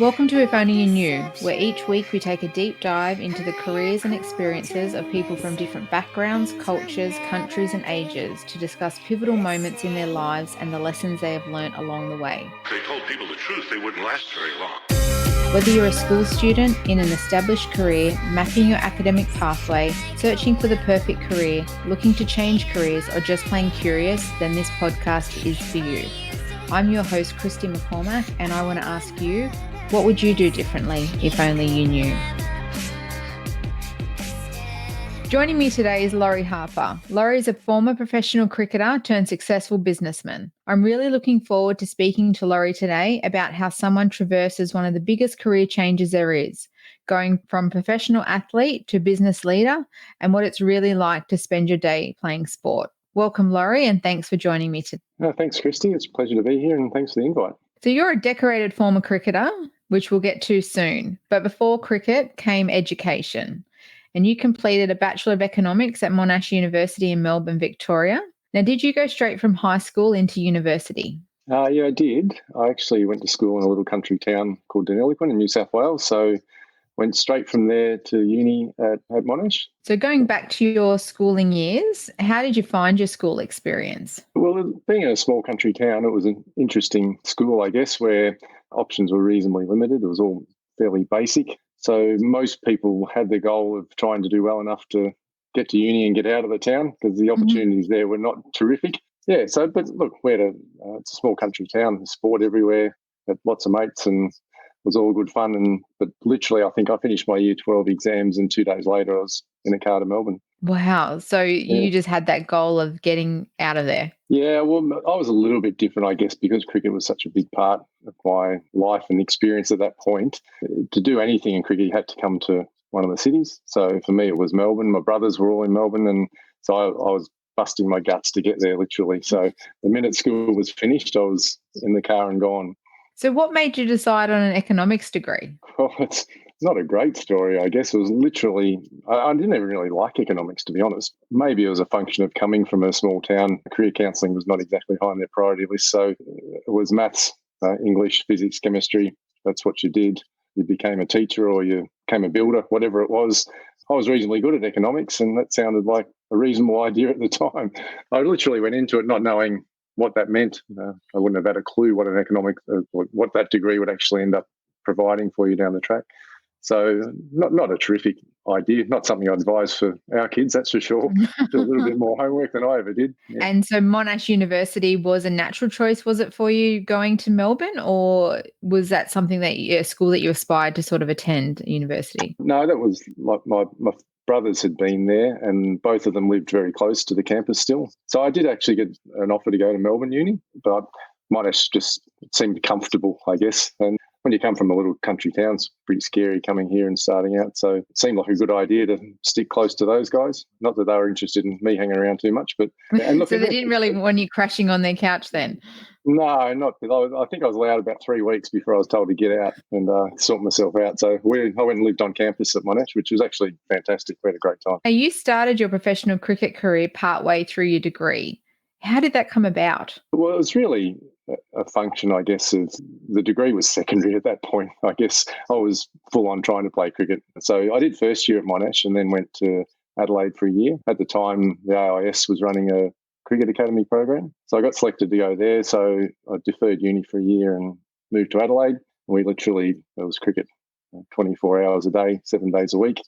Welcome to If Only You Knew, where each week we take a deep dive into the careers and experiences of people from different backgrounds, cultures, countries and ages to discuss pivotal moments in their lives and the lessons they have learnt along the way. If they told people the truth, they wouldn't last very long. Whether you're a school student in an established career, mapping your academic pathway, searching for the perfect career, looking to change careers, or just plain curious, then this podcast is for you. I'm your host, Christy McCormack, and I want to ask you, what would you do differently if only you knew? Joining me today is Laurie Harper. Laurie is a former professional cricketer turned successful businessman. I'm really looking forward to speaking to Laurie today about how someone traverses one of the biggest career changes there is, going from professional athlete to business leader, and what it's really like to spend your day playing sport. Welcome, Laurie, and thanks for joining me today. Thanks, Christy. It's a pleasure to be here, and thanks for the invite. So you're a decorated former cricketer, which we'll get to soon. But before cricket came education, and you completed a Bachelor of Economics at Monash University in Melbourne, Victoria. Now, did you go straight from high school into university? Yeah, I did. I actually went to school in a little country town called Deniliquin in New South Wales. So went straight from there to uni at Monash. So going back to your schooling years, how did you find your school experience? Well, being in a small country town, it was an interesting school, I guess, where options were reasonably limited. It was all fairly basic. So most people had the goal of trying to do well enough to get to uni and get out of the town because the opportunities there were not terrific. Yeah, so, but look, it's a small country town, there's sport everywhere, had lots of mates, and it was all good fun. But literally, I think I finished my year 12 exams and 2 days later I was in a car to Melbourne. Wow. So you just had that goal of getting out of there. Yeah, well, I was a little bit different, I guess, because cricket was such a big part of my life and experience at that point. To do anything in cricket, you had to come to one of the cities. So for me, it was Melbourne. My brothers were all in Melbourne, and so I was busting my guts to get there, literally. So the minute school was finished, I was in the car and gone. So what made you decide on an economics degree? Well, it's not a great story, I guess. It was literally, I didn't even really like economics, to be honest. Maybe it was a function of coming from a small town. Career counselling was not exactly high on their priority list. So it was maths, English, physics, chemistry. That's what you did. You became a teacher or you became a builder, whatever it was. I was reasonably good at economics, and that sounded like a reasonable idea at the time. I literally went into it not knowing what that meant. I wouldn't have had a clue what what that degree would actually end up providing for you down the track. So not a terrific idea, not something I advise for our kids, that's for sure. Do a little bit more homework than I ever did. Yeah. And so Monash University was a natural choice, was it, for you going to Melbourne, or was that something that a school that you aspired to sort of attend at university? No, that was like my brothers had been there, and both of them lived very close to the campus still. So I did actually get an offer to go to Melbourne Uni, but Monash just seemed comfortable, I guess. And when you come from a little country town, it's pretty scary coming here and starting out. So it seemed like a good idea to stick close to those guys. Not that they were interested in me hanging around too much, but and look, so they didn't really want you crashing on their couch then? No, not. I think I was allowed about 3 weeks before I was told to get out and sort myself out. So I went and lived on campus at Monash, which was actually fantastic. We had a great time. Now, you started your professional cricket career partway through your degree. How did that come about? Well, it was really a function, I guess, of the degree was secondary at that point. I guess I was full on trying to play cricket. So I did first year at Monash and then went to Adelaide for a year. At the time, the AIS was running a cricket academy program. So I got selected to go there. So I deferred uni for a year and moved to Adelaide. We literally, it was cricket 24 hours a day, 7 days a week.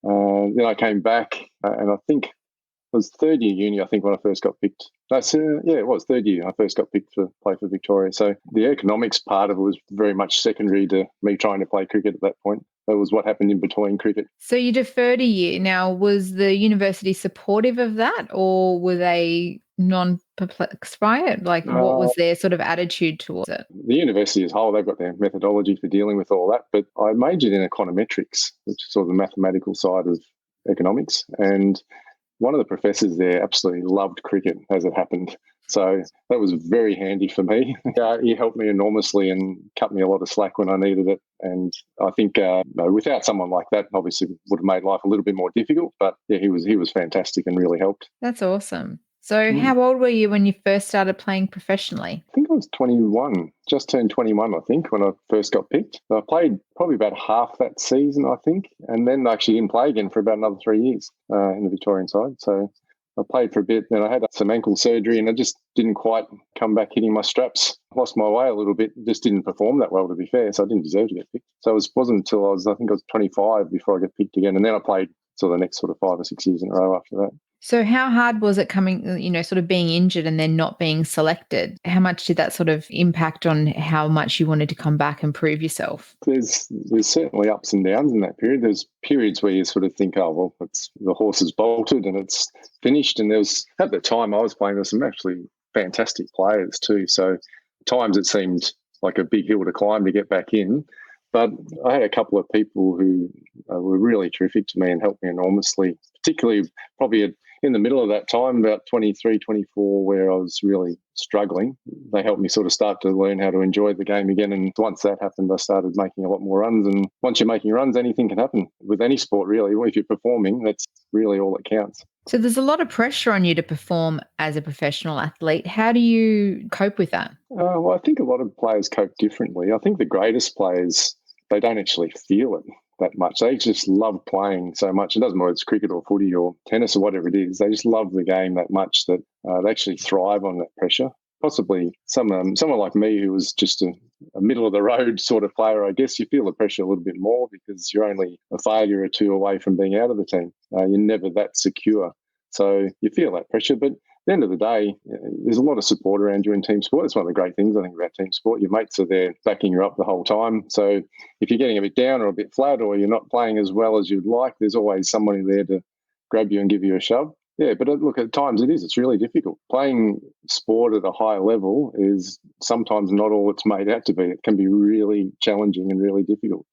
Then I came back and I think it was third year uni, I think, when I first got picked. It was third year I first got picked to play for Victoria. So the economics part of it was very much secondary to me trying to play cricket at that point. That was what happened in between cricket. So you deferred a year. Now, was the university supportive of that, or were they non-perplexed by it? Like, what was their sort of attitude towards it? The university as a whole, they've got their methodology for dealing with all that. But I majored in econometrics, which is sort of the mathematical side of economics. And one of the professors there absolutely loved cricket, as it happened. So that was very handy for me. He helped me enormously and cut me a lot of slack when I needed it. And I think without someone like that, obviously would have made life a little bit more difficult. But yeah, he was fantastic and really helped. That's awesome. So how old were you when you first started playing professionally? I think I was 21, just turned 21, I think, when I first got picked. I played probably about half that season, I think, and then actually didn't play again for about another 3 years in the Victorian side. So I played for a bit, then I had some ankle surgery and I just didn't quite come back hitting my straps. Lost my way a little bit, just didn't perform that well, to be fair, so I didn't deserve to get picked. So it wasn't until I think I was 25 before I got picked again, and then I played the next sort of 5 or 6 years in a row after that. So how hard was it coming, sort of being injured and then not being selected? How much did that sort of impact on how much you wanted to come back and prove yourself? There's certainly ups and downs in that period. There's periods where you sort of think, oh, well, the horse is bolted and it's finished. And at the time I was playing, there's some actually fantastic players too. So at times it seemed like a big hill to climb to get back in. But I had a couple of people who were really terrific to me and helped me enormously, particularly probably in the middle of that time, about 23, 24, where I was really struggling. They helped me sort of start to learn how to enjoy the game again. And once that happened, I started making a lot more runs. And once you're making runs, anything can happen with any sport, really. If you're performing, that's really all that counts. So there's a lot of pressure on you to perform as a professional athlete. How do you cope with that? Well, I think a lot of players cope differently. I think the greatest players, they don't actually feel it that much. They just love playing so much. It doesn't matter if it's cricket or footy or tennis or whatever it is. They just love the game that much that they actually thrive on that pressure. Possibly someone like me who was just a middle of the road sort of player, I guess you feel the pressure a little bit more because you're only a failure or two away from being out of the team. You're never that secure. So you feel that pressure. But at the end of the day, there's a lot of support around you in team sport. It's one of the great things, I think, about team sport. Your mates are there backing you up the whole time. So if you're getting a bit down or a bit flat or you're not playing as well as you'd like, there's always somebody there to grab you and give you a shove. Yeah, but look, at times it's really difficult. Playing sport at a high level is sometimes not all it's made out to be. It can be really challenging and really difficult.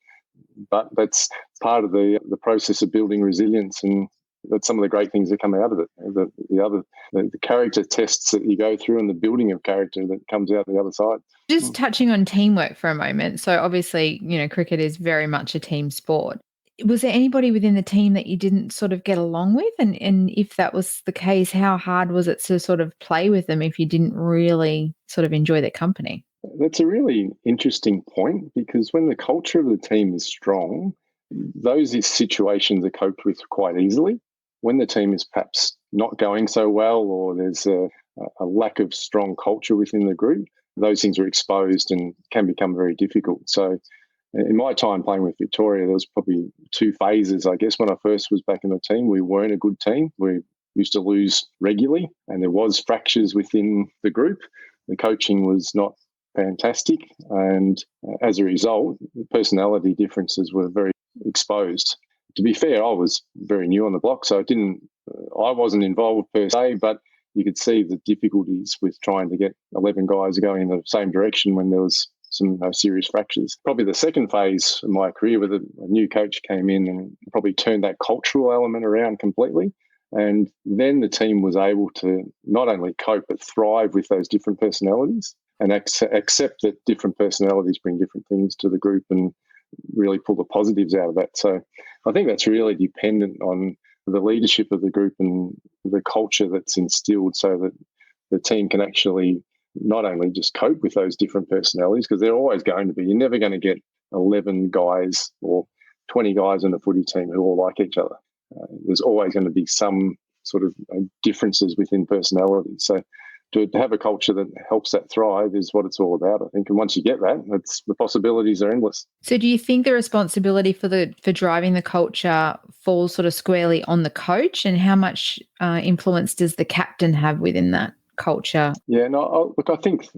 But that's part of the process of building resilience, and that's some of the great things that come out of it. The character tests that you go through and the building of character that comes out the other side. Just touching on teamwork for a moment. So obviously, cricket is very much a team sport. Was there anybody within the team that you didn't sort of get along with? And if that was the case, how hard was it to sort of play with them if you didn't really sort of enjoy their company? That's a really interesting point, because when the culture of the team is strong, those situations are coped with quite easily. When the team is perhaps not going so well, or there's a lack of strong culture within the group, those things are exposed and can become very difficult. So in my time playing with Victoria, there was probably 2 phases, I guess. When I first was back in the team, we weren't a good team. We used to lose regularly, and there was fractures within the group. The coaching was not fantastic, and as a result, the personality differences were very exposed. To be fair, I was very new on the block, so I wasn't involved per se, but you could see the difficulties with trying to get 11 guys going in the same direction when there was some serious fractures. Probably the second phase of my career, where a new coach came in and probably turned that cultural element around completely. And then the team was able to not only cope but thrive with those different personalities and accept that different personalities bring different things to the group and really pull the positives out of that. So I think that's really dependent on the leadership of the group and the culture that's instilled, so that the team can actually not only just cope with those different personalities, because they're always going to be. You're never going to get 11 guys or 20 guys in a footy team who all like each other. There's always going to be some sort of differences within personalities. So to have a culture that helps that thrive is what it's all about, I think. And once you get that, the possibilities are endless. So do you think the responsibility for driving the culture falls sort of squarely on the coach, and how much influence does the captain have within that culture? Yeah, no, look, I think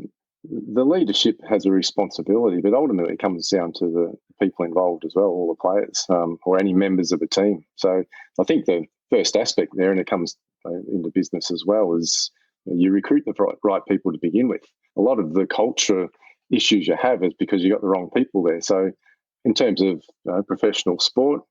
the leadership has a responsibility, but ultimately it comes down to the people involved as well, all the players or any members of a team. So I think the first aspect there, and it comes into business as well, is you recruit the right people to begin with. A lot of the culture issues you have is because you got the wrong people there. So in terms of professional sport,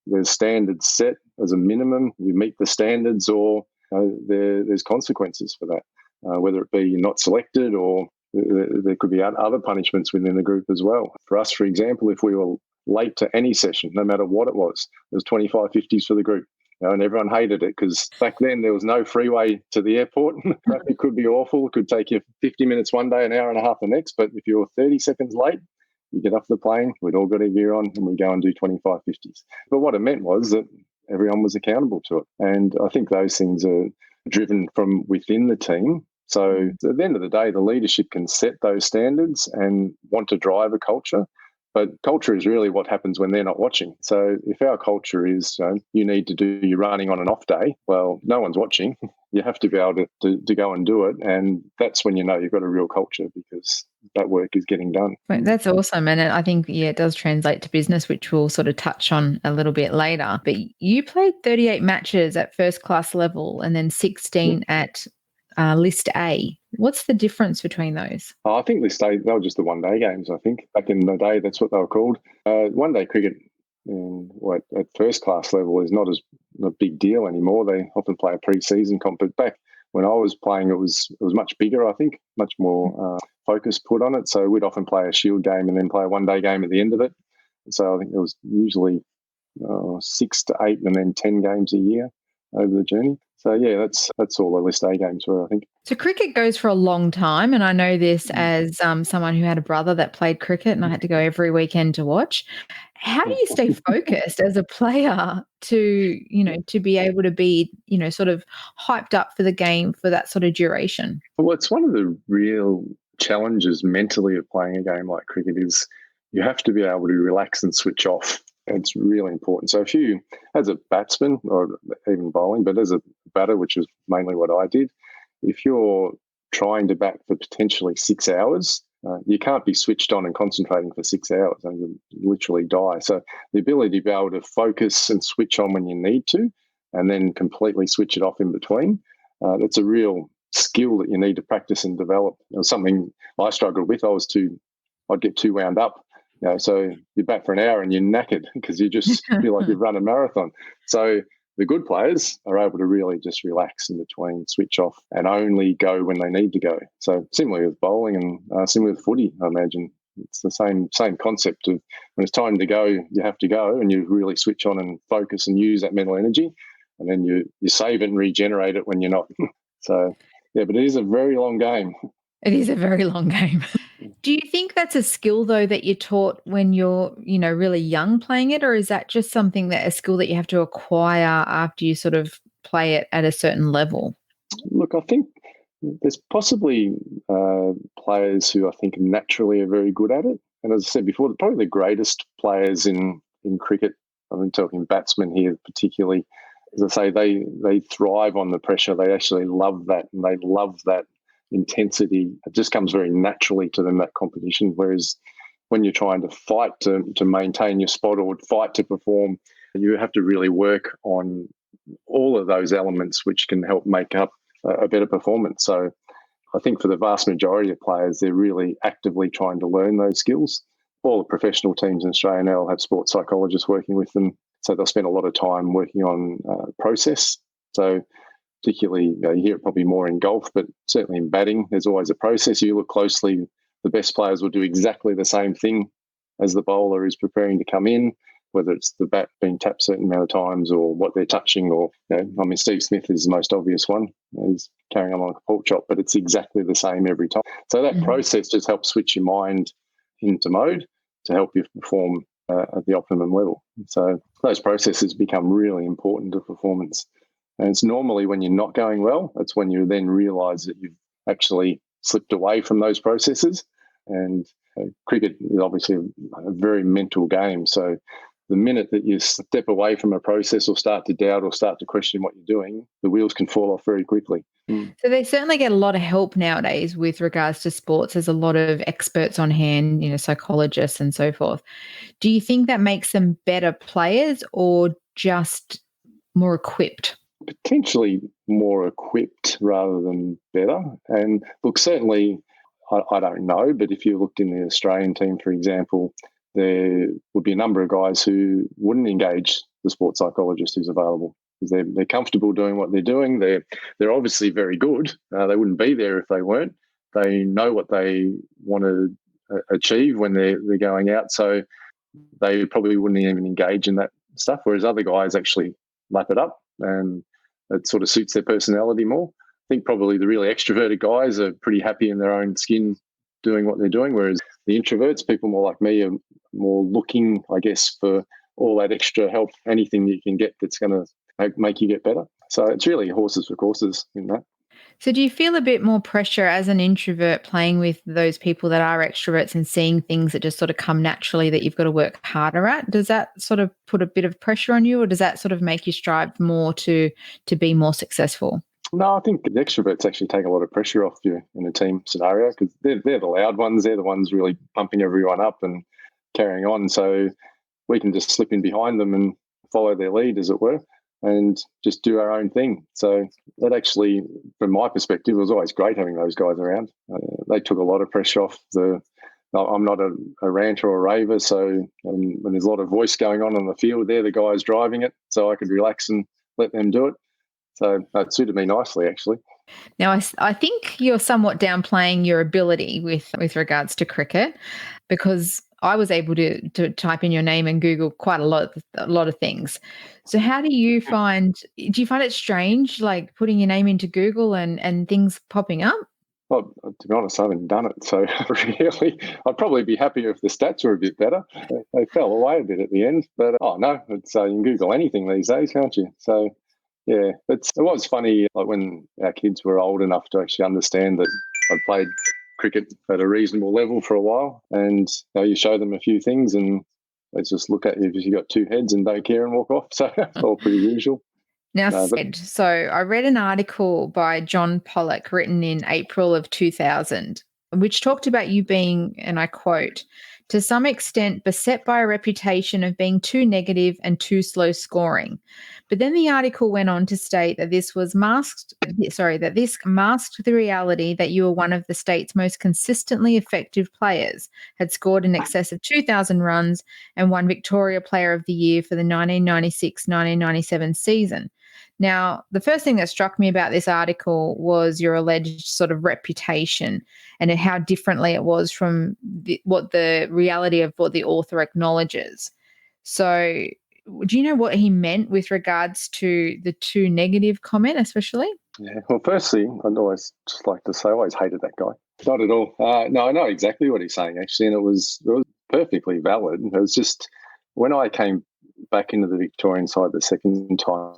there's standards set as a minimum. You meet the standards, or there's consequences for that, whether it be you're not selected, or there could be other punishments within the group as well. For us, for example, if we were late to any session, no matter what it was, there was 25 50s for the group. and everyone hated it because back then there was no freeway to the airport. Traffic could be awful. It could take you 50 minutes one day, an hour and a half the next. But if you were 30 seconds late, you get off the plane, we'd all got our gear on, and we'd go and do 25 50s. But what it meant was that everyone was accountable to it. And I think those things are driven from within the team. So at the end of the day, the leadership can set those standards and want to drive a culture. But culture is really what happens when they're not watching. So if our culture is, you need to do your running on an off day, well, no one's watching. You have to be able to go and do it. And that's when you know you've got a real culture because that work is getting done. That's awesome. And I think, it does translate to business, which we'll sort of touch on a little bit later. But you played 38 matches at first class level and then 16 at List A. What's the difference between those? I think List A, they were just the one-day games, I think. Back in the day, that's what they were called. One-day cricket at first class level is not as a big deal anymore. They often play a pre-season comp. But back when I was playing, it was much bigger, I think, much more focus put on it. So we'd often play a shield game and then play a one-day game at the end of it. So I think it was usually 6 to 8 and then 10 games a year over the journey. So, yeah, that's all the List A games were, I think. So cricket goes for a long time, and I know this as someone who had a brother that played cricket, and I had to go every weekend to watch. How do you stay focused as a player to be able to be, sort of hyped up for the game for that sort of duration? Well, it's one of the real challenges mentally of playing a game like cricket is you have to be able to relax and switch off. It's really important. So if you, as a batsman or even bowling, but as a batter, which is mainly what I did, if you're trying to bat for potentially 6 hours, you can't be switched on and concentrating for 6 hours and you literally die. So the ability to be able to focus and switch on when you need to and then completely switch it off in between, that's a real skill that you need to practice and develop. It was something I struggled with. I'd get too wound up. So you bat for an hour and you're knackered because you just feel like you've run a marathon. So the good players are able to really just relax in between, switch off, and only go when they need to go. So similarly with bowling and similar with footy, I imagine. It's the same concept of when it's time to go, you have to go and you really switch on and focus and use that mental energy. And then you save it and regenerate it when you're not. So, yeah, but it is a very long game. It is a very long game. Do you think that's a skill, though, that you're taught when you're, really young playing it, or is that just a skill that you have to acquire after you sort of play it at a certain level? Look, I think there's possibly players who I think naturally are very good at it. And as I said before, probably the greatest players in cricket, I'm talking batsmen here particularly, as I say, they thrive on the pressure. They actually love that, and they love that intensity. It just comes very naturally to them, that competition. Whereas when you're trying to fight to maintain your spot or fight to perform, you have to really work on all of those elements which can help make up a better performance. So I think for the vast majority of players, they're really actively trying to learn those skills. All the professional teams in Australia now will have sports psychologists working with them. So they'll spend a lot of time working on process. So particularly, you hear it probably more in golf, but certainly in batting, there's always a process. You look closely, the best players will do exactly the same thing as the bowler is preparing to come in, whether it's the bat being tapped a certain amount of times or what they're touching, or, Steve Smith is the most obvious one. He's carrying on like a pork chop, but it's exactly the same every time. So that process just helps switch your mind into mode to help you perform at the optimum level. So those processes become really important to performance. And it's normally when you're not going well, that's when you then realise that you've actually slipped away from those processes. And cricket is obviously a very mental game. So the minute that you step away from a process or start to doubt or start to question what you're doing, the wheels can fall off very quickly. So they certainly get a lot of help nowadays with regards to sports. There's a lot of experts on hand, psychologists and so forth. Do you think that makes them better players or just more equipped? Potentially more equipped rather than better. And look, certainly, I don't know, but if you looked in the Australian team, for example, there would be a number of guys who wouldn't engage the sports psychologist who's available because they're comfortable doing what they're doing. They're obviously very good. They wouldn't be there if they weren't. They know what they want to achieve when they're going out, so they probably wouldn't even engage in that stuff, whereas other guys actually lap it up. and it sort of suits their personality more. I think probably the really extroverted guys are pretty happy in their own skin doing what they're doing, whereas the introverts, people more like me, are more looking, I guess, for all that extra help, anything that you can get that's going to make you get better. So it's really horses for courses in that. So do you feel a bit more pressure as an introvert playing with those people that are extroverts and seeing things that just sort of come naturally that you've got to work harder at? Does that sort of put a bit of pressure on you, or does that sort of make you strive more to be more successful? No, I think the extroverts actually take a lot of pressure off you in a team scenario, because they're the loud ones. They're the ones really pumping everyone up and carrying on. So we can just slip in behind them and follow their lead, as it were, and just do our own thing. So that actually, from my perspective, was always great having those guys around. They took a lot of pressure off. I'm not a ranter or a raver, so when there's a lot of voice going on the field, they're the guys driving it, so I could relax and let them do it. So that suited me nicely, actually. Now, I think you're somewhat downplaying your ability with regards to cricket, because I was able to type in your name and Google quite a lot of things. So how do you find it strange, like putting your name into Google and things popping up? Well, to be honest, I haven't done it. So really, I'd probably be happier if the stats were a bit better. They fell away a bit at the end. But, no, you can Google anything these days, can't you? So, yeah, it was funny, like when our kids were old enough to actually understand that I'd played cricket at a reasonable level for a while, and you show them a few things and they just look at you because you've got two heads and don't care and walk off. So it's all pretty usual. Now, so I read an article by John Pollock written in April of 2000, which talked about you being, and I quote, to some extent beset by a reputation of being too negative and too slow scoring. But then the article went on to state that this masked the reality that you were one of the state's most consistently effective players, had scored in excess of 2,000 runs and won Victoria Player of the Year for the 1996-1997 season. Now, the first thing that struck me about this article was your alleged sort of reputation and how differently it was from what the reality of what the author acknowledges. So do you know what he meant with regards to the too negative comment, especially? Yeah, well, firstly, I'd always just like to say I always hated that guy. Not at all. No, I know exactly what he's saying, actually, and it was perfectly valid. It was just when I came back into the Victorian side the second time.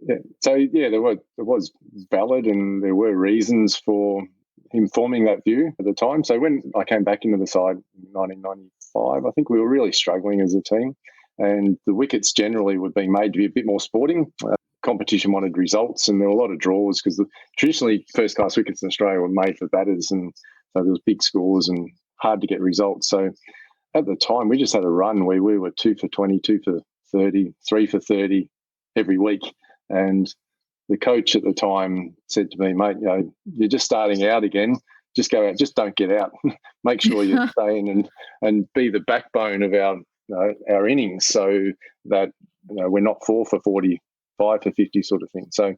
Yeah. So, yeah, it was valid, and there were reasons for him forming that view at the time. So when I came back into the side in 1995, I think we were really struggling as a team, and the wickets generally were being made to be a bit more sporting. Competition wanted results, and there were a lot of draws because traditionally first-class wickets in Australia were made for batters, and so there was big scores and hard to get results. So at the time, we just had a run where we were 2 for 20, 2 for 30, 3 for 30 every week. And the coach at the time said to me, mate, you're just starting out again. Just go out. Just don't get out. Make sure you stay in and be the backbone of our innings, so that we're not 4 for 40, 5 for 50 sort of thing. So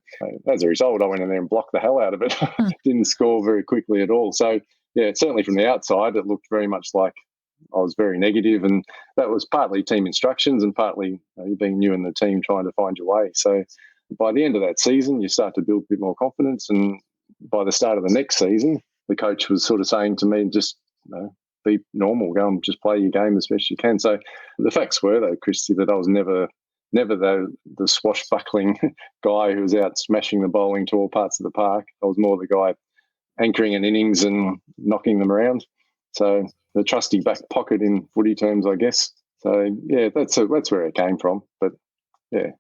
as a result, I went in there and blocked the hell out of it. Didn't score very quickly at all. So, yeah, certainly from the outside, it looked very much like I was very negative, and that was partly team instructions and partly being new in the team trying to find your way. So by the end of that season, you start to build a bit more confidence, and by the start of the next season, the coach was sort of saying to me, just be normal, go and just play your game as best you can. So the facts were, though, Christy, that I was never the swashbuckling guy who was out smashing the bowling to all parts of the park. I was more the guy anchoring an innings and knocking them around. So the trusty back pocket in footy terms, I guess. So, yeah, that's where it came from. But, yeah.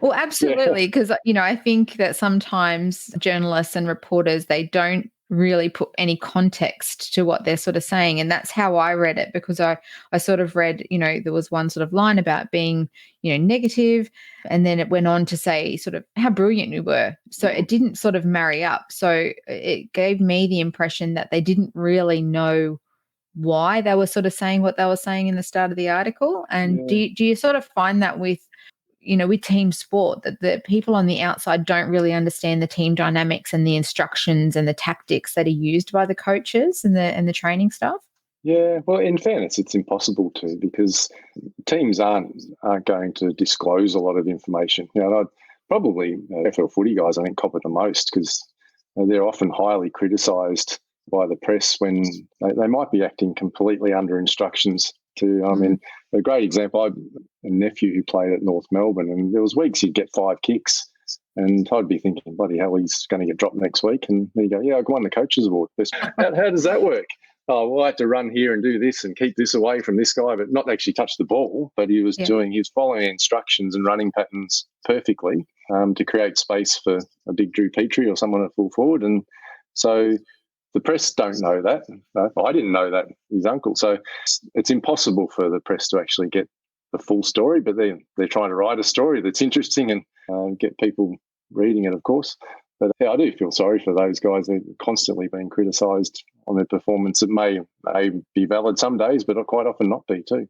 Well, absolutely, because, I think that sometimes journalists and reporters, they don't really put any context to what they're sort of saying. And that's how I read it, because I sort of read, there was one sort of line about being, negative, and then it went on to say sort of how brilliant you were. So it didn't sort of marry up. So it gave me the impression that they didn't really know why they were sort of saying what they were saying in the start of the article. And do you sort of find that with team sport, that the people on the outside don't really understand the team dynamics and the instructions and the tactics that are used by the coaches and the training staff? Yeah, well, in fairness, it's impossible to, because teams aren't going to disclose a lot of information. probably AFL footy guys, I think, cop it the most because they're often highly criticised by the press when they might be acting completely under instructions. I mean, a great example, I have a nephew who played at North Melbourne, and there was weeks he'd get 5 kicks, and I'd be thinking, bloody hell, he's going to get dropped next week. And he'd go, yeah, I won the coaches award. How does that work? Oh, well, I had to run here and do this and keep this away from this guy, but not actually touch the ball. But he was following instructions and running patterns perfectly to create space for a big Drew Petrie or someone at full forward. And so the press don't know that. I didn't know that, his uncle. So it's impossible for the press to actually get the full story, but they're trying to write a story that's interesting and get people reading it, of course. But yeah, I do feel sorry for those guys. They're constantly being criticised on their performance. It may be valid some days, but quite often not be too.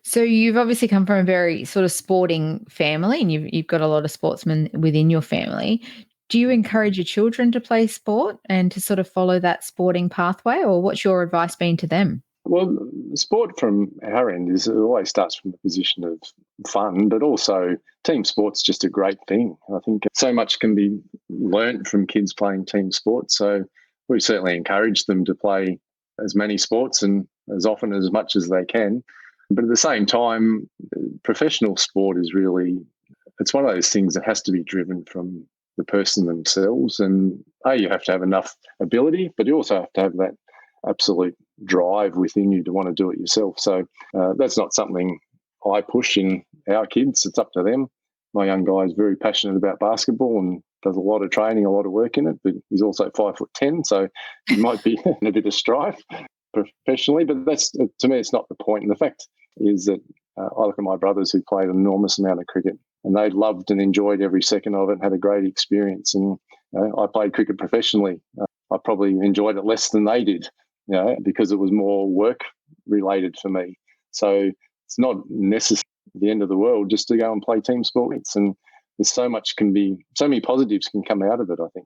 So you've obviously come from a very sort of sporting family, and you've got a lot of sportsmen within your family. Do you encourage your children to play sport and to sort of follow that sporting pathway, or what's your advice been to them? Well, sport from our end it always starts from the position of fun, but also team sport's just a great thing. I think so much can be learnt from kids playing team sports. So we certainly encourage them to play as many sports and as often as much as they can. But at the same time, professional sport is really, it's one of those things that has to be driven from the person themselves. And you have to have enough ability, but you also have to have that absolute drive within you to want to do it yourself. So that's not something I push in our kids. It's up to them. My young guy is very passionate about basketball and does a lot of training, a lot of work in it, but he's also 5'10", so he might be in a bit of strife professionally. But that's, to me, it's not the point. And the fact is that I look at my brothers who played an enormous amount of cricket, and they loved and enjoyed every second of it and had a great experience. And I played cricket professionally. I probably enjoyed it less than they did, because it was more work related for me. So it's not necessarily the end of the world just to go and play team sports. And there's so many positives can come out of it. I think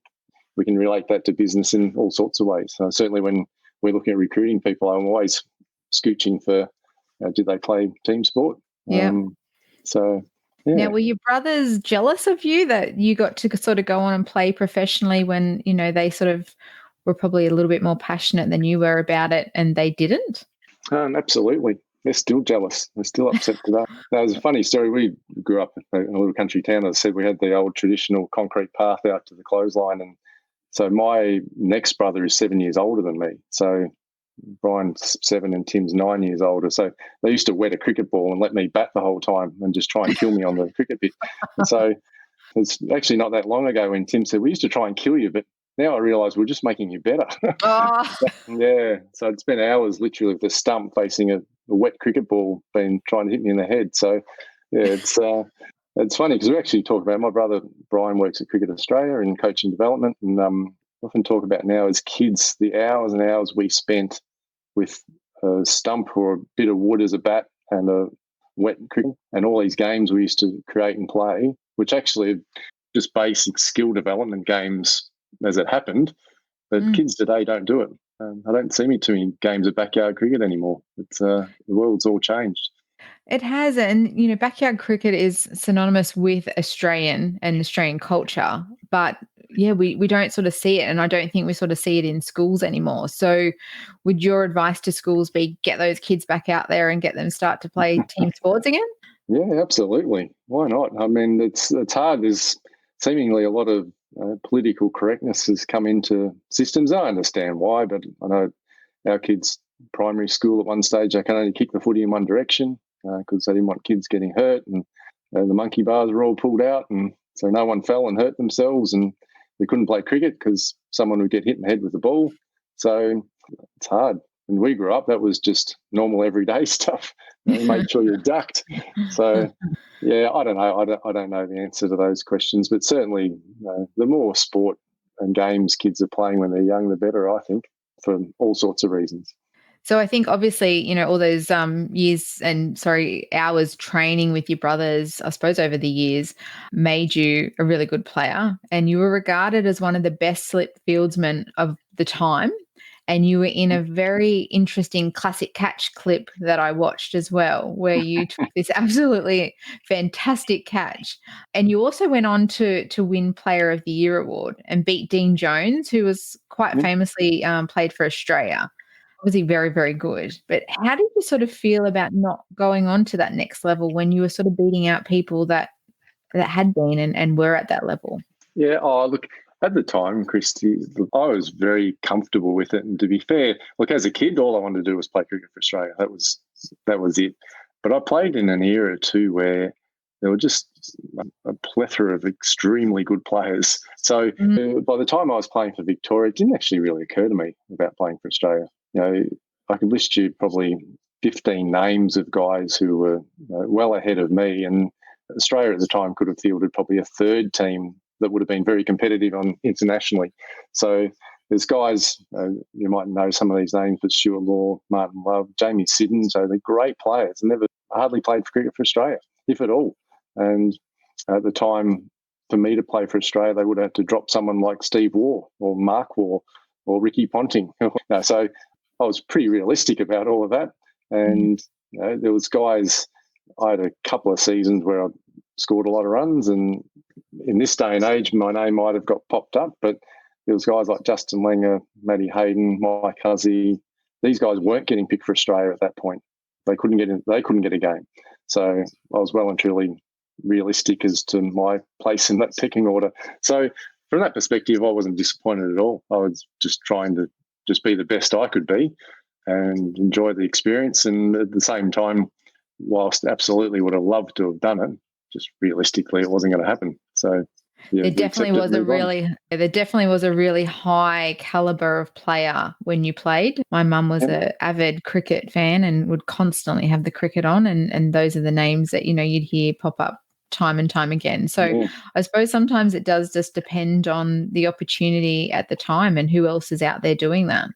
we can relate that to business in all sorts of ways. So certainly when we're looking at recruiting people, I'm always scooching for, do they play team sport? Yeah. Yeah. Now, were your brothers jealous of you that you got to sort of go on and play professionally when, they sort of were probably a little bit more passionate than you were about it and they didn't? Absolutely. They're still jealous. They're still upset today. That was a funny story. We grew up in a little country town. As I said, we had the old traditional concrete path out to the clothesline. And so my next brother is 7 years older than me. So Brian's 7 and Tim's 9 years older. So they used to wet a cricket ball and let me bat the whole time and just try and kill me on the cricket pitch. And so it's actually not that long ago when Tim said, we used to try and kill you, but now I realise we're just making you better. Oh. Yeah. So I'd spent hours literally with a stump facing a wet cricket ball being trying to hit me in the head. So, yeah, it's funny because we actually talk about, my brother Brian works at Cricket Australia in coaching development, and often talk about now as kids the hours and hours we spent with a stump or a bit of wood as a bat and a wet cricket and all these games we used to create and play, which actually are just basic skill development games as it happened, but kids today don't do it. I don't see too many games of backyard cricket anymore. It's the world's all changed. It has, and backyard cricket is synonymous with Australian and Australian culture, but yeah, we don't sort of see it, and I don't think we sort of see it in schools anymore. So would your advice to schools be get those kids back out there and get them start to play team sports again? Yeah, absolutely. Why not? I mean, it's hard. There's seemingly a lot of political correctness has come into systems. I understand why, but I know our kids' primary school at one stage, they can only kick the footy in one direction because they didn't want kids getting hurt, and the monkey bars were all pulled out, and so no one fell and hurt themselves, and we couldn't play cricket because someone would get hit in the head with the ball. So it's hard. When we grew up, that was just normal everyday stuff. Make sure you're ducked. So, yeah, I don't know. I don't know the answer to those questions, but certainly the more sport and games kids are playing when they're young, the better, I think, for all sorts of reasons. So I think obviously, all those hours training with your brothers, I suppose over the years, made you a really good player, and you were regarded as one of the best slip fieldsmen of the time. And you were in a very interesting classic catch clip that I watched as well, where you took this absolutely fantastic catch. And you also went on to win Player of the Year award and beat Dean Jones, who was quite famously played for Australia. Obviously very, very good. But how did you sort of feel about not going on to that next level when you were sort of beating out people that had been and were at that level? Yeah, look, at the time, Christy, I was very comfortable with it. And to be fair, look, as a kid, all I wanted to do was play cricket for Australia. That was it. But I played in an era too where there were just a plethora of extremely good players. So by the time I was playing for Victoria, it didn't actually really occur to me about playing for Australia. I could list you probably 15 names of guys who were well ahead of me, and Australia at the time could have fielded probably a third team that would have been very competitive on internationally. So there's guys, you might know some of these names, but Stuart Law, Martin Love, Jamie Siddons, so they're great players and never hardly played for cricket for Australia, if at all. And at the time, for me to play for Australia, they would have to drop someone like Steve Waugh or Mark Waugh or Ricky Ponting. So I was pretty realistic about all of that. And there was guys, I had a couple of seasons where I scored a lot of runs, and in this day and age, my name might have got popped up, but there was guys like Justin Langer, Matty Hayden, Mike Hussey. These guys weren't getting picked for Australia at that point. They couldn't get a game. So I was well and truly realistic as to my place in that pecking order. So from that perspective, I wasn't disappointed at all. I was just trying to just be the best I could be and enjoy the experience. And at the same time, whilst absolutely would have loved to have done it, just realistically, it wasn't going to happen. So there definitely was a really high caliber of player when you played. My mum was an avid cricket fan and would constantly have the cricket on, and those are the names that you'd hear pop up time and time again. So I suppose sometimes it does just depend on the opportunity at the time and who else is out there doing that.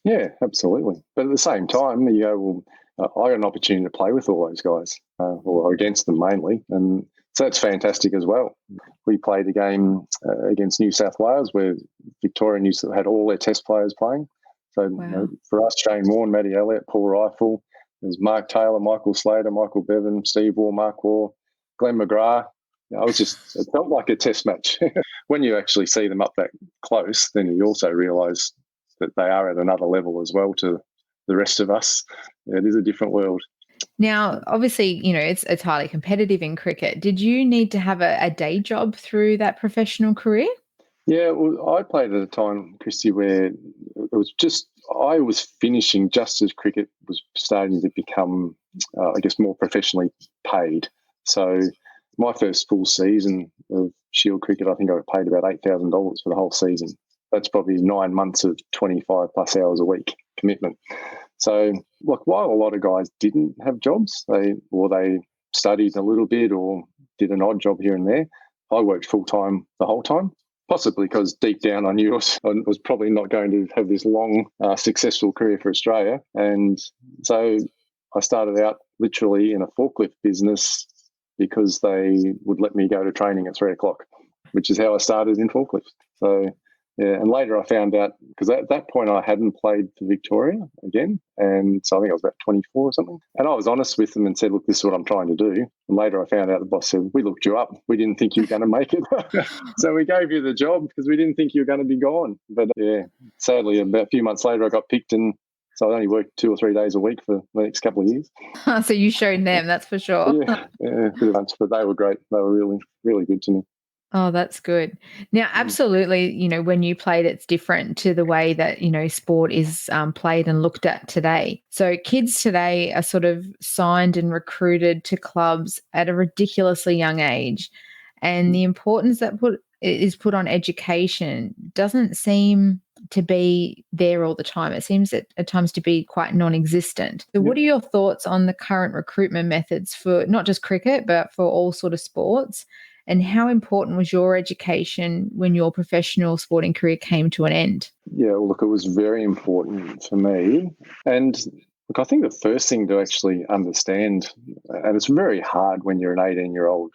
Yeah, absolutely. But at the same time, you go, well, I got an opportunity to play with all those guys, or against them mainly, and so that's fantastic as well. We played a game against New South Wales where Victoria had all their test players playing. So for us, Shane Warne, Matty Elliott, Paul Rifle, there's Mark Taylor, Michael Slater, Michael Bevan, Steve Waugh, Mark Waugh, Glenn McGrath. It felt like a test match. When you actually see them up that close, then you also realise that they are at another level as well to the rest of us. It is a different world. Now, obviously, it's highly competitive in cricket. Did you need to have a day job through that professional career? Yeah, well, I played at a time, Christy, where it was just I was finishing just as cricket was starting to become, more professionally paid. So my first full season of Shield cricket, I think I got paid about $8,000 for the whole season. That's probably 9 months of 25 plus hours a week commitment. So, look, while a lot of guys didn't have jobs, they studied a little bit or did an odd job here and there, I worked full-time the whole time, possibly because deep down I knew I was probably not going to have this long, successful career for Australia. And so I started out literally in a forklift business because they would let me go to training at 3 o'clock, which is how I started in forklifts. So, yeah, and later I found out, because at that point I hadn't played for Victoria again, and so I think I was about 24 or something, and I was honest with them and said, look, this is what I'm trying to do. And later I found out the boss said, we looked you up. We didn't think you were going to make it. So we gave you the job because we didn't think you were going to be gone. But yeah, sadly, about a few months later I got picked, and so I only worked 2 or 3 days a week for the next couple of years. So you showed them, that's for sure. Yeah, pretty much. But they were great. They were really, really good to me. Oh, that's good. Now, absolutely, when you played, it's different to the way that, sport is played and looked at today. So kids today are sort of signed and recruited to clubs at a ridiculously young age. And the importance that is put on education doesn't seem to be there all the time. It seems at times to be quite non-existent. So what are your thoughts on the current recruitment methods for not just cricket, but for all sort of sports? And how important was your education when your professional sporting career came to an end? Yeah, well, look, it was very important for me. And look, I think the first thing to actually understand, and it's very hard when you're an 18-year-old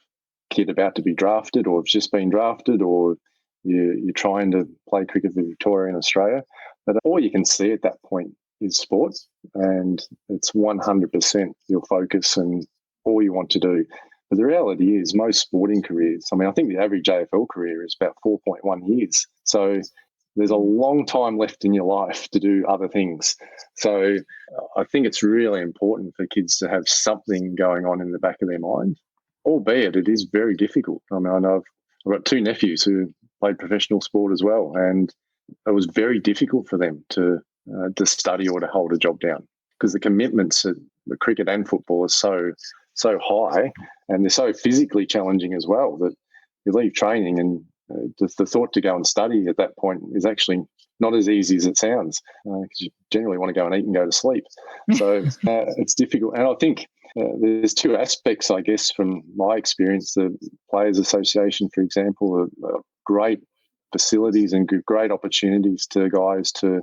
kid about to be drafted or have just been drafted or you're trying to play cricket for Victoria and Australia. But all you can see at that point is sport, and it's 100% your focus and all you want to do. But the reality is most sporting careers, I think the average AFL career is about 4.1 years. So there's a long time left in your life to do other things. So I think it's really important for kids to have something going on in the back of their mind, albeit it is very difficult. I know I've got two nephews who played professional sport as well, and it was very difficult for them to study or to hold a job down because the commitments at the cricket and football are so high, and they're so physically challenging as well that you leave training and the thought to go and study at that point is actually not as easy as it sounds because you generally want to go and eat and go to sleep. So it's difficult. And I think there's two aspects, I guess, from my experience. The Players Association, for example, are great facilities and great opportunities to guys to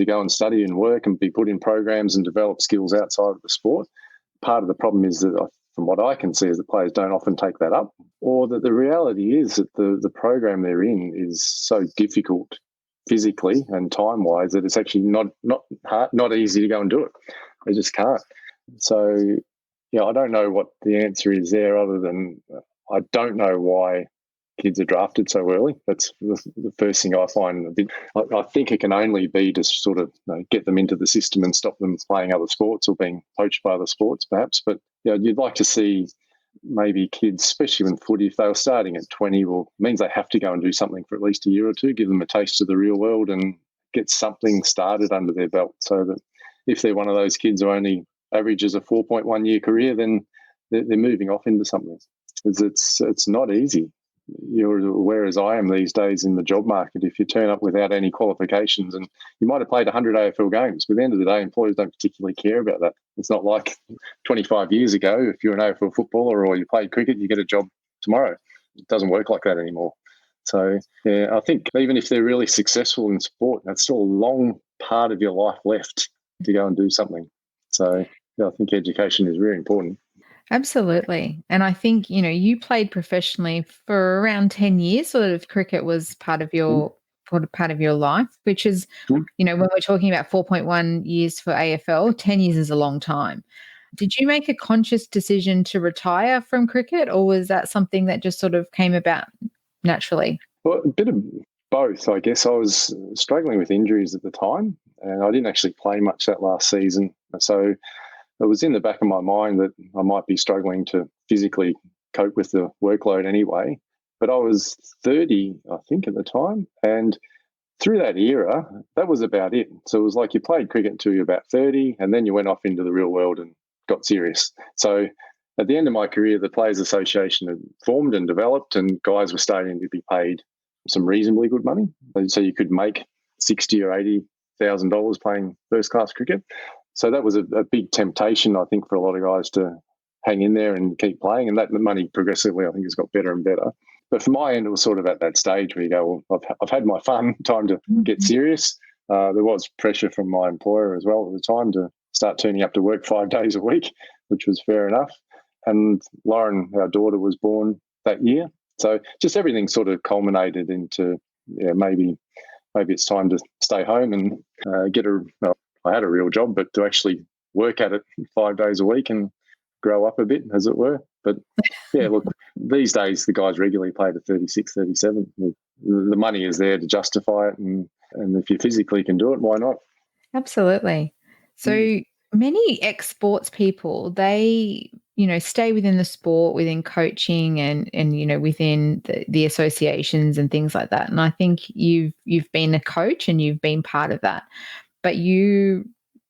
go and study and work and be put in programs and develop skills outside of the sport. Part of the problem is that, from what I can see, is that players don't often take that up, or that the reality is that the program they're in is so difficult physically and time-wise that it's actually not easy to go and do it. They just can't. So, I don't know what the answer is there other than I don't know why kids are drafted so early. That's the first thing I find a bit. I think it can only be to sort of get them into the system and stop them playing other sports or being poached by other sports, perhaps. But you'd like to see maybe kids, especially in footy, if they were starting at 20, well, it means they have to go and do something for at least a year or two, give them a taste of the real world and get something started under their belt, so that if they're one of those kids who only averages a 4.1 year career, then they're moving off into something. Because it's not easy. You're aware as I am these days in the job market, if you turn up without any qualifications, and you might have played 100 AFL games, but at the end of the day, employers don't particularly care about that. It's not like 25 years ago, if you're an AFL footballer or you played cricket, you get a job tomorrow. It doesn't work like that anymore. So I think even if they're really successful in sport, that's still a long part of your life left to go and do something. So I think education is really important. Absolutely. And I think, you played professionally for around 10 years, sort of cricket was part of your life, which is, when we're talking about 4.1 years for AFL, 10 years is a long time. Did you make a conscious decision to retire from cricket, or was that something that just sort of came about naturally? Well, a bit of both, I guess. I was struggling with injuries at the time, and I didn't actually play much that last season. So it was in the back of my mind that I might be struggling to physically cope with the workload anyway. But I was 30, I think, at the time. And through that era, that was about it. So it was like you played cricket until you were about 30, and then you went off into the real world and got serious. So at the end of my career, the Players Association had formed and developed, and guys were starting to be paid some reasonably good money. So you could make $60,000 or $80,000 playing first-class cricket. So that was a big temptation, I think, for a lot of guys to hang in there and keep playing. And that money progressively, I think, has got better and better. But for my end, it was sort of at that stage where you go, well, I've had my fun, time to get serious. There was pressure from my employer as well at the time to start turning up to work 5 days a week, which was fair enough. And Lauren, our daughter, was born that year. So just everything sort of culminated into, maybe it's time to stay home and I had a real job, but to actually work at it 5 days a week and grow up a bit, as it were. But look, these days the guys regularly play to 36, 37. The money is there to justify it, and if you physically can do it, why not? Absolutely. So many ex-sports people, they, stay within the sport, within coaching and within the associations and things like that. And I think you've been a coach and you've been part of that. But you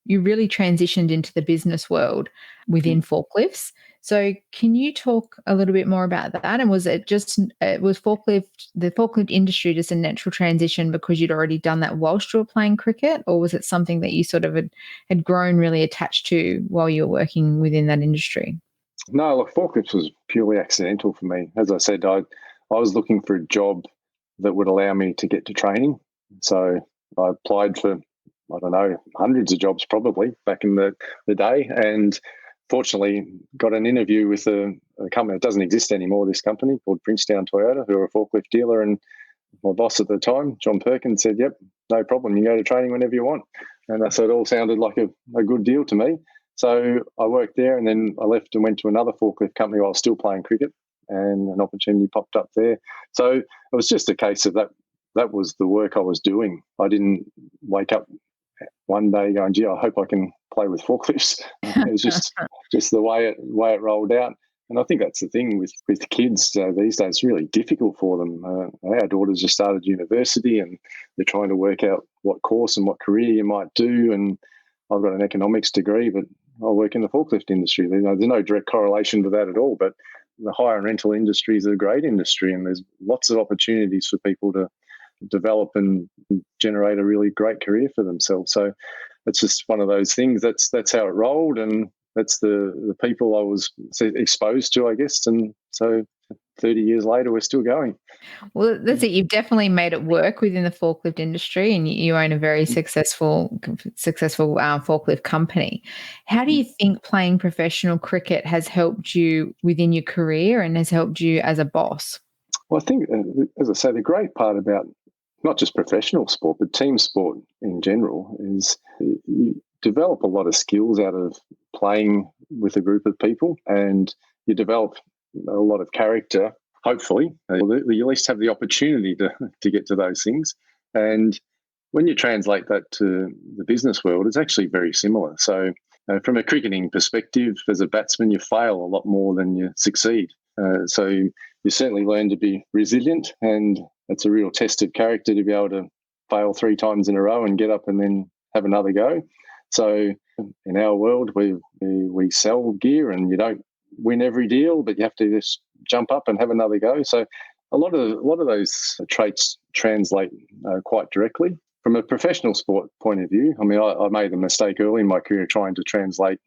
really transitioned into the business world within Forklifts. So can you talk a little bit more about that? And was it just the forklift industry just a natural transition because you'd already done that whilst you were playing cricket, or was it something that you sort of had grown really attached to while you were working within that industry? No, look, Forklifts was purely accidental for me. As I said, I was looking for a job that would allow me to get to training. So I applied for, I don't know, hundreds of jobs probably back in the day, and fortunately got an interview with a company that doesn't exist anymore, this company called Princetown Toyota, who are a forklift dealer. And my boss at the time, John Perkins, said, yep, no problem. You go to training whenever you want. And so it all sounded like a good deal to me. So I worked there, and then I left and went to another forklift company while I was still playing cricket, and an opportunity popped up there. So it was just a case of that was the work I was doing. I didn't wake up one day going, gee, I hope I can play with forklifts. It was just the way it rolled out. And I think that's the thing with kids these days. It's really difficult for them. Our daughters just started university, and they're trying to work out what course and what career you might do. And I've got an economics degree, but I work in the forklift industry. There's no direct correlation with that at all. But the hire rental industry is a great industry, and there's lots of opportunities for people to develop and generate a really great career for themselves. So it's just one of those things. That's how it rolled, and that's the people I was exposed to, I guess. And so 30 years later, we're still going. Well, that's it. You've definitely made it work within the forklift industry, and you own a very successful forklift company. How do you think playing professional cricket has helped you within your career and has helped you as a boss? Well, I think, as I say, the great part about not just professional sport, but team sport in general is you develop a lot of skills out of playing with a group of people, and you develop a lot of character, hopefully. You at least have the opportunity to get to those things. And when you translate that to the business world, it's actually very similar. So from a cricketing perspective, as a batsman, you fail a lot more than you succeed. So you certainly learn to be resilient, and it's a real test of character to be able to fail 3 times in a row and get up and then have another go. So in our world, we sell gear, and you don't win every deal, but you have to just jump up and have another go. So a lot of those traits translate quite directly. From a professional sport point of view, I mean, I made a mistake early in my career trying to translate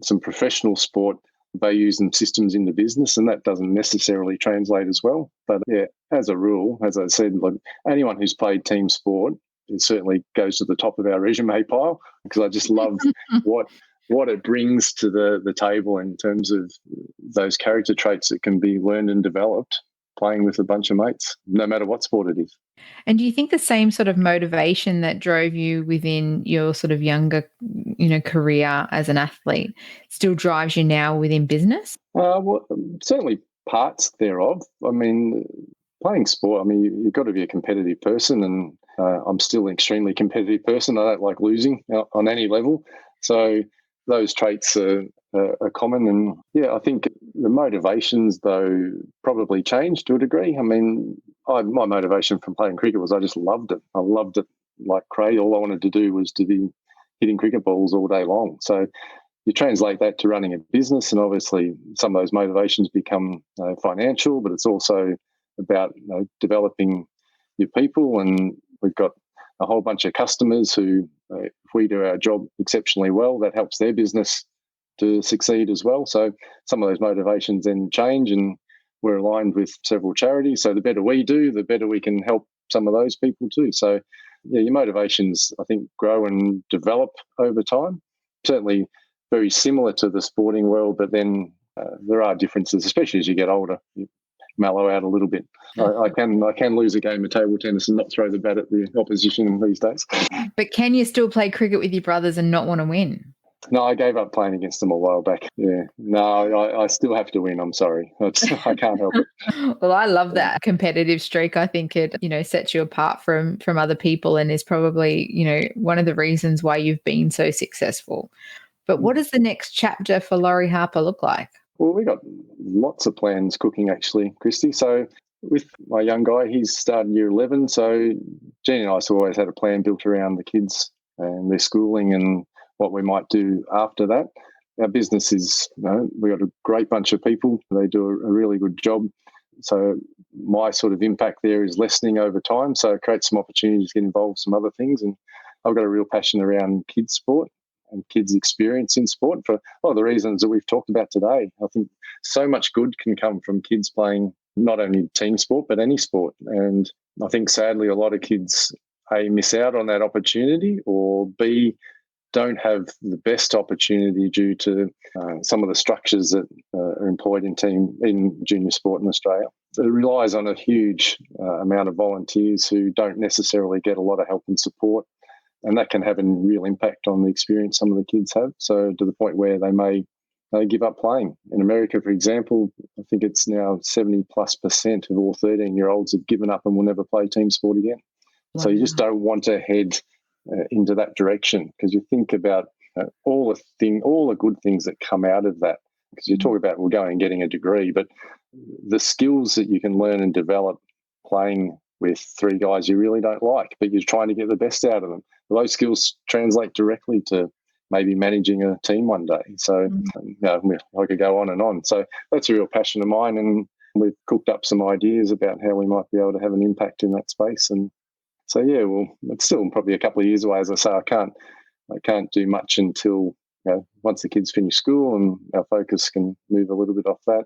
some professional sport values and systems into business, and that doesn't necessarily translate as well. But yeah, as a rule, as I said, like anyone who's played team sport, it certainly goes to the top of our resume pile, because I just love what it brings to the table in terms of those character traits that can be learned and developed playing with a bunch of mates, no matter what sport it is. And do you think the same sort of motivation that drove you within your sort of younger, career as an athlete still drives you now within business? Well, certainly parts thereof. I mean, playing sport, I mean, you've got to be a competitive person, and I'm still an extremely competitive person. I don't like losing on any level. So those traits are common. And yeah, I think the motivations, though, probably changed to a degree. I mean, my motivation from playing cricket was I just loved it. I loved it like crazy. All I wanted to do was to be hitting cricket balls all day long. So you translate that to running a business, and obviously some of those motivations become financial, but it's also about developing your people. And we've got a whole bunch of customers who, if we do our job exceptionally well, that helps their business to succeed as well. So some of those motivations then change, and we're aligned with several charities. So the better we do, the better we can help some of those people too. So yeah, your motivations, I think, grow and develop over time. Certainly very similar to the sporting world, but then there are differences, especially as you get older. You mellow out a little bit. I can lose a game of table tennis and not throw the bat at the opposition these days. But can you still play cricket with your brothers and not want to win? No, I gave up playing against them a while back. Yeah. No, I still have to win. I'm sorry. I can't help it. Well, I love that competitive streak. I think it, sets you apart from other people, and is probably, one of the reasons why you've been so successful. But what does the next chapter for Laurie Harper look like? Well, we got lots of plans cooking, actually, Christy. So with my young guy, he's starting year 11. So Jean and I have always had a plan built around the kids and their schooling and what we might do after that. Our business is, we've got a great bunch of people. They do a really good job. So my sort of impact there is lessening over time. So it creates some opportunities to get involved in some other things. And I've got a real passion around kids sport and kids' experience in sport for a lot of the reasons that we've talked about today. I think so much good can come from kids playing not only team sport, but any sport. And I think sadly a lot of kids, A, miss out on that opportunity, or B, don't have the best opportunity due to some of the structures that are employed in junior sport in Australia. it relies on a huge amount of volunteers who don't necessarily get a lot of help and support. And that can have a real impact on the experience some of the kids have. So to the point where they may give up playing. In America, for example, I think it's now 70+% of all 13-year-olds have given up and will never play team sport again. Wow. So you just don't want to head into that direction, because you think about all the good things that come out of that. Because you talk about going and getting a degree, but the skills that you can learn and develop playing with three guys you really don't like, but you're trying to get the best out of them. Those skills translate directly to maybe managing a team one day. So I could go on and on. So that's a real passion of mine, and we've cooked up some ideas about how we might be able to have an impact in that space. And so, it's still probably a couple of years away. As I say, I can't do much until once the kids finish school and our focus can move a little bit off that,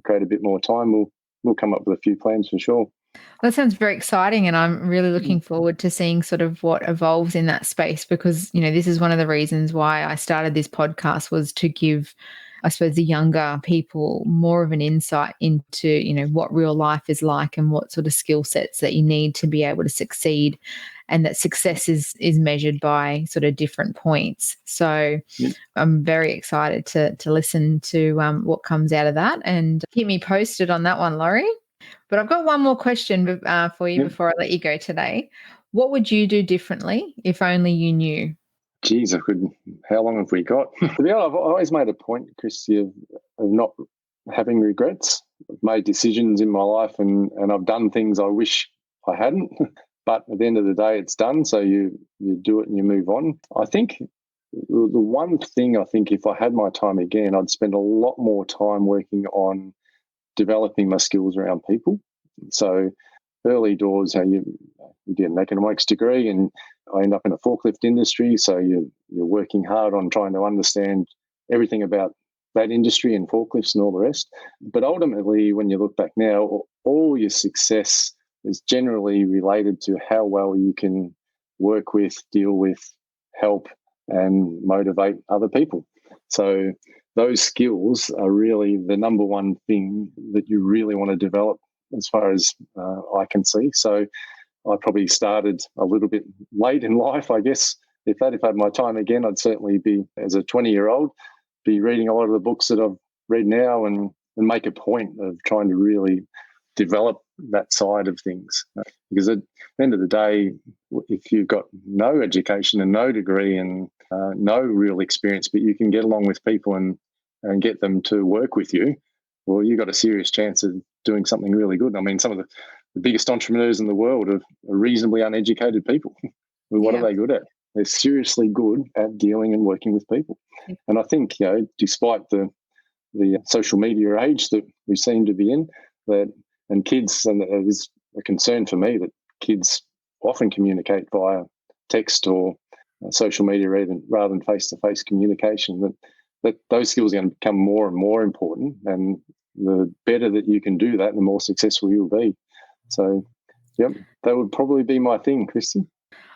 create a bit more time. We'll come up with a few plans for sure. Well, that sounds very exciting, and I'm really looking forward to seeing sort of what evolves in that space, because, this is one of the reasons why I started this podcast, was to give, I suppose, the younger people more of an insight into, what real life is like and what sort of skill sets that you need to be able to succeed, and that success is measured by sort of different points. So I'm very excited to listen to what comes out of that, and keep me posted on that one, Laurie. But I've got one more question for you before I let you go today. What would you do differently if only you knew? Geez, how long have we got? To be honest, I've always made a point, Christy, of not having regrets. I've made decisions in my life and I've done things I wish I hadn't. But at the end of the day, it's done. So you do it and you move on. I think the one thing, if I had my time again, I'd spend a lot more time working on developing my skills around people. So early doors, you get an economics degree and I end up in a forklift industry. So you're working hard on trying to understand everything about that industry and forklifts and all the rest. But ultimately, when you look back now, all your success is generally related to how well you can work with, deal with, help, and motivate other people. So those skills are really the number one thing that you really want to develop, as far as I can see. So I probably started a little bit late in life, I guess. If I had my time again, I'd certainly be, as a 20-year-old, be reading a lot of the books that I've read now and make a point of trying to really develop that side of things. Because at the end of the day, if you've got no education and no degree and no real experience, but you can get along with people and get them to work with you, well, you've got a serious chance of doing something really good. I mean, some of the biggest entrepreneurs in the world are reasonably uneducated people. What are they good at? They're seriously good at dealing and working with people. And I think, despite the social media age that we seem to be in, and kids, and it is a concern for me that kids often communicate via text or social media rather than face-to-face communication, that those skills are going to become more and more important, and the better that you can do that, the more successful you'll be. So, that would probably be my thing, Christy.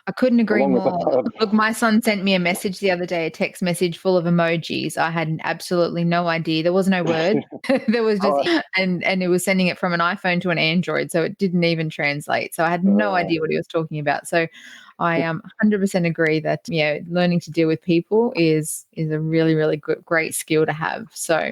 I couldn't agree more. Look, my son sent me a message the other day, a text message full of emojis. I had absolutely no idea. There was no word. There was just, and it was sending it from an iPhone to an Android, so it didn't even translate. So I had no idea what he was talking about. So I 100% agree that learning to deal with people is a really, really great skill to have. So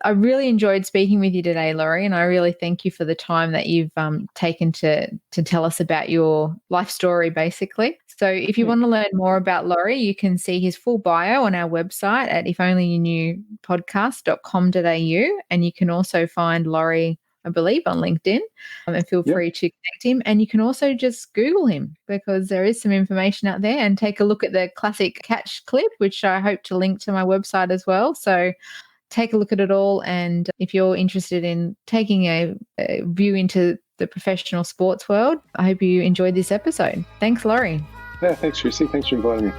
I really enjoyed speaking with you today, Laurie, and I really thank you for the time that you've taken to tell us about your life story, basically. So if you want to learn more about Laurie, you can see his full bio on our website at ifonlyyouKnewpodcast.com.au, and you can also find Laurie, I believe, on LinkedIn, and feel free to connect him. And you can also just Google him, because there is some information out there, and take a look at the classic catch clip, which I hope to link to my website as well. So take a look at it all. And if you're interested in taking a view into the professional sports world, I hope you enjoyed this episode. Thanks, Laurie. Yeah, thanks, Tracy. Thanks for inviting me.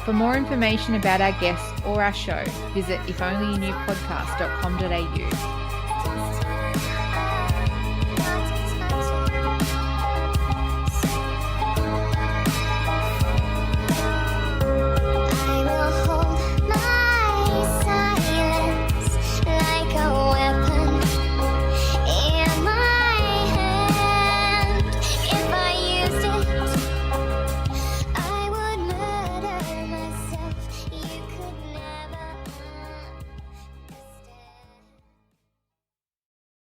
For more information about our guests or our show, visit ifonlyyouKnewpodcast.com.au.